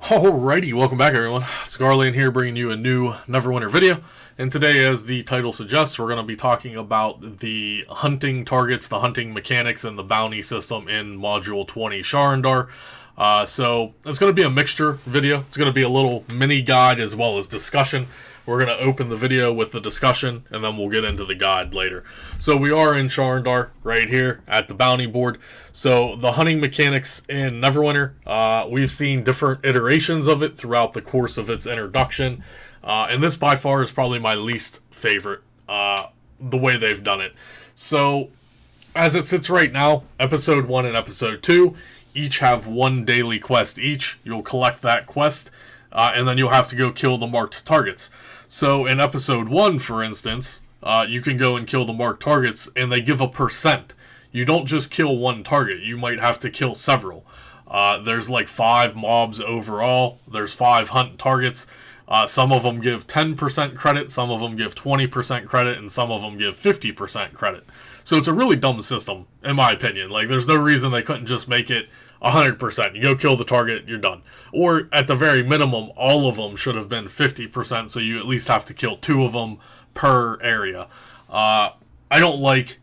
Alrighty, welcome back everyone. It's Garland here bringing you a new Neverwinter video. And today, as the title suggests, we're going to be talking about the hunting targets, the hunting mechanics, and the bounty system in Module 20 Sharandar. So it's going to be a mixture video. It's going to be a little mini guide as well as discussion. We're going to open the video with the discussion, and then we'll get into the guide later. So we are in Sharandar right here at the bounty board. So the hunting mechanics in Neverwinter, we've seen different iterations of it throughout the course of its introduction. And this by far is probably my least favorite, the way they've done it. So as it sits right now, Episode 1 and Episode 2 each have one daily quest each. You'll collect that quest, and then you'll have to go kill the marked targets. So in Episode 1, for instance, you can go and kill the marked targets, and they give a percent. You don't just kill one target. You might have to kill several. There's like 5 mobs overall. There's 5 hunt targets. Some of them give 10% credit, some of them give 20% credit, and some of them give 50% credit. So it's a really dumb system, in my opinion. Like, there's no reason they couldn't just make it 100%. You go kill the target, you're done. Or, at the very minimum, all of them should have been 50%, so you at least have to kill 2 of them per area. I don't like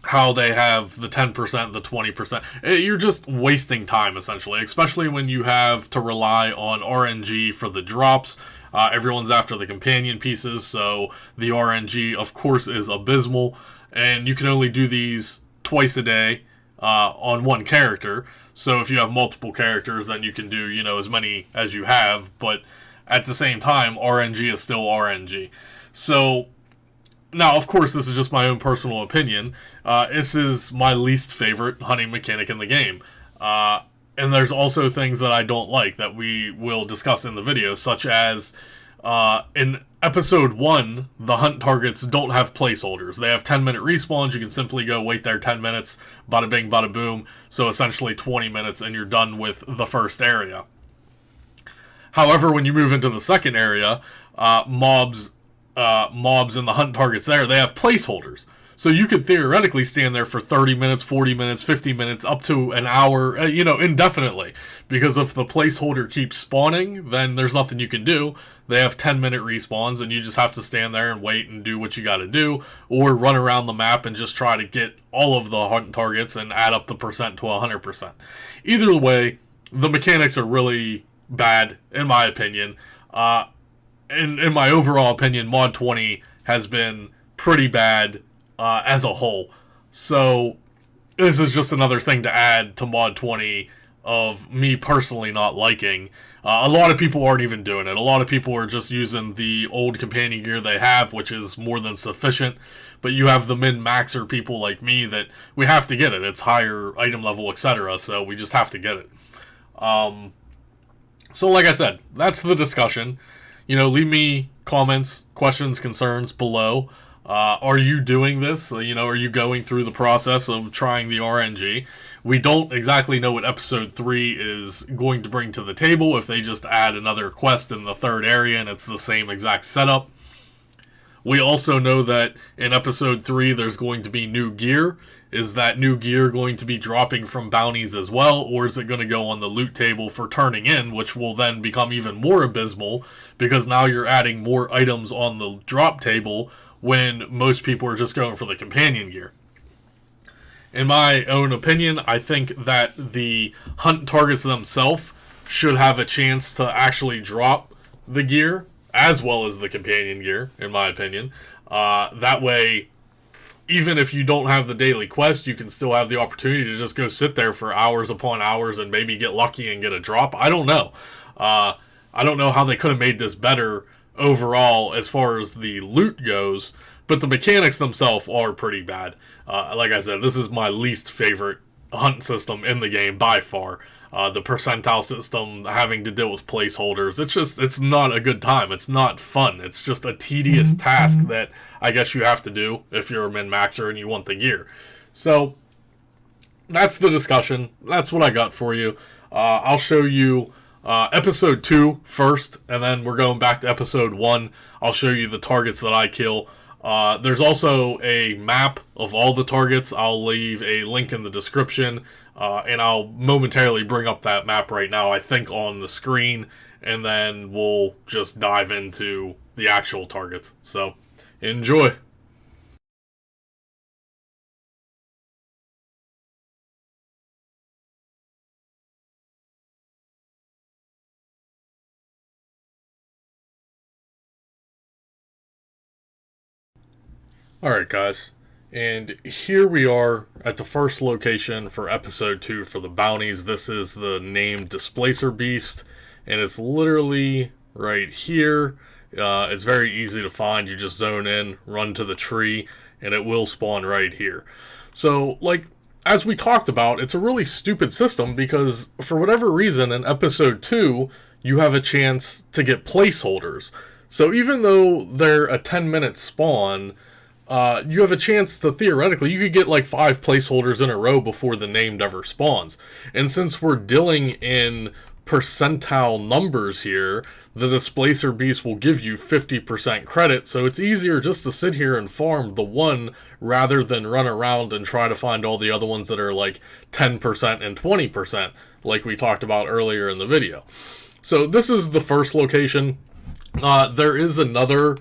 how they have the 10%, the 20%. You're just wasting time, essentially, especially when you have to rely on RNG for the drops. Everyone's after the companion pieces, so the RNG, of course, is abysmal, and you can only do these twice a day on one character. So if you have multiple characters, then you can do, as many as you have, but at the same time, RNG is still RNG. So now, of course, this is just my own personal opinion. This is my least favorite hunting mechanic in the game. And there's also things that I don't like that we will discuss in the video, such as in Episode 1, the hunt targets don't have placeholders. They have 10-minute respawns. You can simply go wait there 10 minutes, bada bing, bada boom. So essentially 20 minutes and you're done with the first area. However, when you move into the second area, mobs and the hunt targets there, they have placeholders. So you could theoretically stand there for 30 minutes, 40 minutes, 50 minutes, up to an hour, indefinitely. Because if the placeholder keeps spawning, then there's nothing you can do. They have 10-minute respawns, and you just have to stand there and wait and do what you gotta do, or run around the map and just try to get all of the hunt targets and add up the percent to 100%. Either way, the mechanics are really bad, in my opinion. In my overall opinion, Mod 20 has been pretty bad as a whole. So this is just another thing to add to Mod 20 of me personally not liking. A lot of people aren't even doing it. A lot of people are just using the old companion gear they have, which is more than sufficient. But you have the min-maxer people like me that we have to get it. It's higher item level, etc. So we just have to get it. So like I said, that's the discussion. Leave me comments, questions, concerns below. Are you doing this? Are you going through the process of trying the RNG? We don't exactly know what Episode 3 is going to bring to the table, if they just add another quest in the third area and it's the same exact setup. We also know that in Episode 3 there's going to be new gear. Is that new gear going to be dropping from bounties as well, or is it going to go on the loot table for turning in, which will then become even more abysmal, because now you're adding more items on the drop table when most people are just going for the companion gear. In my own opinion, I think that the hunt targets themselves should have a chance to actually drop the gear, as well as the companion gear, in my opinion. That way, even if you don't have the daily quest, you can still have the opportunity to just go sit there for hours upon hours and maybe get lucky and get a drop. I don't know. I don't know how they could have made this better overall as far as the loot goes, but the mechanics themselves are pretty bad. Like I said, this is my least favorite hunt system in the game by far. The percentile system, having to deal with placeholders, it's not a good time. It's not fun. It's just a tedious task that I guess you have to do if you're a min-maxer and you want the gear. So that's the discussion. That's what I got for you. I'll show you Episode 2 first, and then we're going back to Episode 1. I'll show you the targets that I kill. There's also a map of all the targets. I'll leave a link in the description, and I'll momentarily bring up that map right now, I think, on the screen, and then we'll just dive into the actual targets. So, enjoy! Alright, guys. And here we are at the first location for episode 2 for the bounties. This is the named Displacer Beast, and it's literally right here. It's very easy to find. You just zone in, run to the tree, and it will spawn right here. So, like, as we talked about, it's a really stupid system because, for whatever reason, in episode 2, you have a chance to get placeholders. So even though they're a 10-minute spawn, you have a chance to, theoretically, you could get like 5 placeholders in a row before the named ever spawns. And since we're dealing in percentile numbers here, the Displacer Beast will give you 50% credit, so it's easier just to sit here and farm the one rather than run around and try to find all the other ones that are like 10% and 20%, like we talked about earlier in the video. So this is the first location. There is another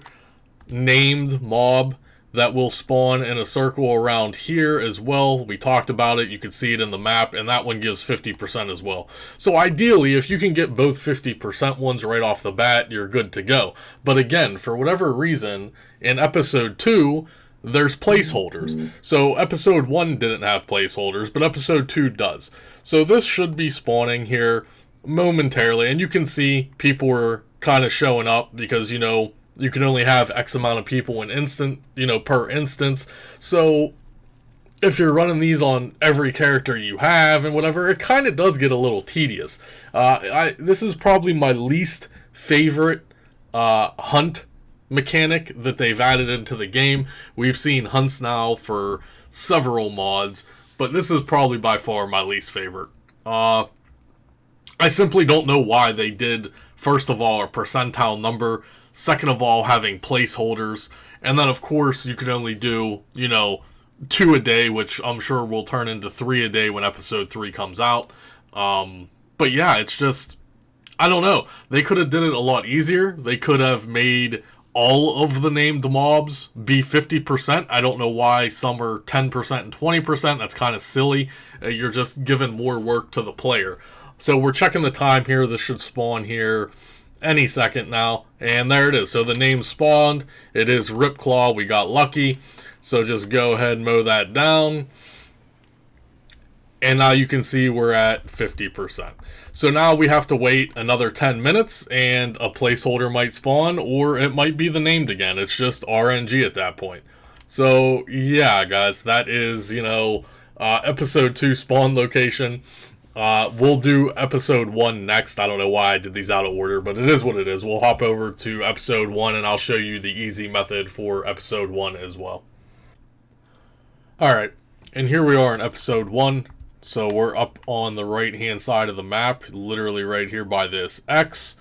named mob that will spawn in a circle around here as well. We talked about it. You can see it in the map, and that one gives 50% as well. So ideally, if you can get both 50% ones right off the bat, you're good to go. But again, for whatever reason, in episode 2, there's placeholders. So episode 1 didn't have placeholders, but episode 2 does. So this should be spawning here momentarily, and you can see people are kind of showing up because, you know, you can only have X amount of people per instance. So if you're running these on every character you have and whatever, it kind of does get a little tedious. This is probably my least favorite hunt mechanic that they've added into the game. We've seen hunts now for several mods, but this is probably by far my least favorite. I simply don't know why they did, first of all, a percentile number. Second of all, having placeholders. And then, of course, you can only do, 2 a day, which I'm sure will turn into 3 a day when episode 3 comes out. But yeah, it's just, I don't know. They could have did it a lot easier. They could have made all of the named mobs be 50%. I don't know why some are 10% and 20%. That's kind of silly. You're just giving more work to the player. So we're checking the time here. This should spawn here any second now, and there it is. So the name spawned. It is Ripclaw. We got lucky, so just go ahead and mow that down, and now you can see we're at 50%. So now we have to wait another 10 minutes and a placeholder might spawn, or it might be the named again. It's just RNG at that point. So yeah, guys, that is episode 2 spawn location. We'll do episode 1 next. I don't know why I did these out of order, but it is what it is. We'll hop over to episode 1, and I'll show you the easy method for episode 1 as well. Alright, and here we are in episode 1. So we're up on the right-hand side of the map, literally right here by this X.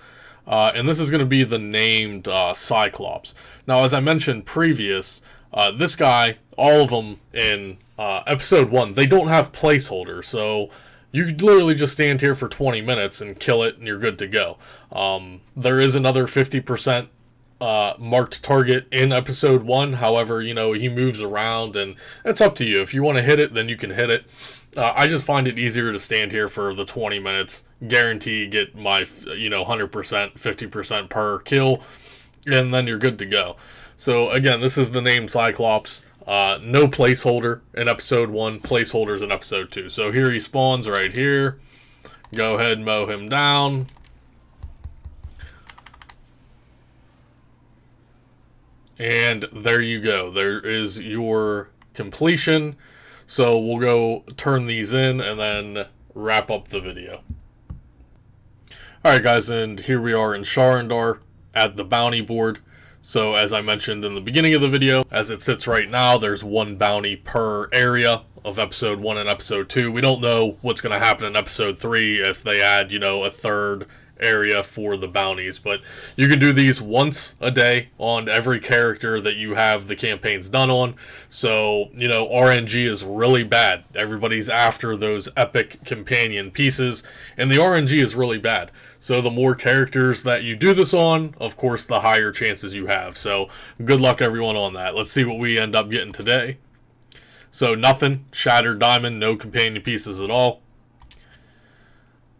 And this is going to be the named Cyclops. Now, as I mentioned previous, this guy, all of them in episode 1, they don't have placeholders, so you could literally just stand here for 20 minutes and kill it, and you're good to go. There is another 50% marked target in episode 1. However, he moves around, and it's up to you. If you want to hit it, then you can hit it. I just find it easier to stand here for the 20 minutes, guarantee get my 100%, 50% per kill, and then you're good to go. So again, this is the named Cyclops. No placeholder in episode 1, placeholders in episode 2. So here he spawns right here. Go ahead and mow him down. And there you go. There is your completion. So we'll go turn these in and then wrap up the video. Alright guys, and here we are in Sharandar at the bounty board. So as I mentioned in the beginning of the video, as it sits right now, there's 1 bounty per area of episode 1 and episode 2. We don't know what's going to happen in episode 3 if they add, a third area for the bounties. But you can do these once a day on every character that you have the campaigns done on. So, you know, RNG is really bad. Everybody's after those epic companion pieces, and the RNG is really bad. So the more characters that you do this on, of course, the higher chances you have. So good luck everyone on that. Let's see what we end up getting today. So nothing, shattered diamond, no companion pieces at all,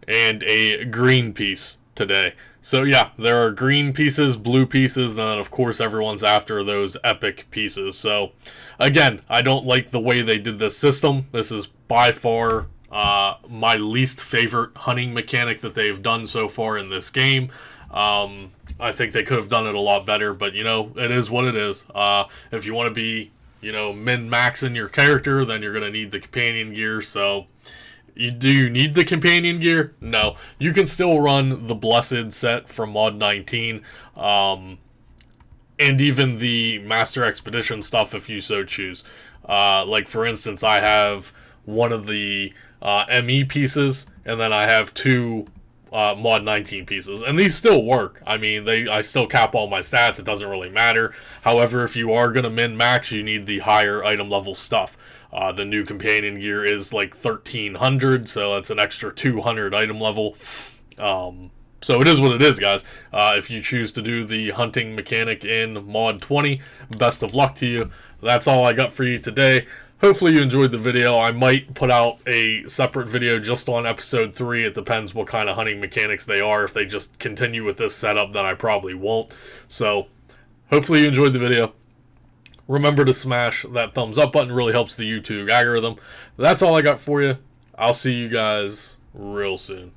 and a green piece today. So yeah, there are green pieces, blue pieces, and then of course everyone's after those epic pieces. So again, I don't like the way they did this system. This is by far my least favorite hunting mechanic that they've done so far in this game. I think they could have done it a lot better, but you know, it is what it is. If you want to be, you know, min-maxing your character, then you're going to need the companion gear. So do you need the companion gear? No. You can still run the Blessed set from Mod 19, and even the Master Expedition stuff if you so choose. Like, for instance, I have one of the ME pieces, and then I have two Mod 19 pieces, and these still work. I mean, I still cap all my stats. It doesn't really matter. However, if you are going to min-max, you need the higher item level stuff. The new companion gear is like 1300, so that's an extra 200 item level. So it is what it is, guys. If you choose to do the hunting mechanic in Mod 20, best of luck to you. That's all I got for you today. Hopefully you enjoyed the video. I might put out a separate video just on episode 3. It depends what kind of hunting mechanics they are. If they just continue with this setup, then I probably won't. So hopefully you enjoyed the video. Remember to smash that thumbs up button. It really helps the YouTube algorithm. That's all I got for you. I'll see you guys real soon.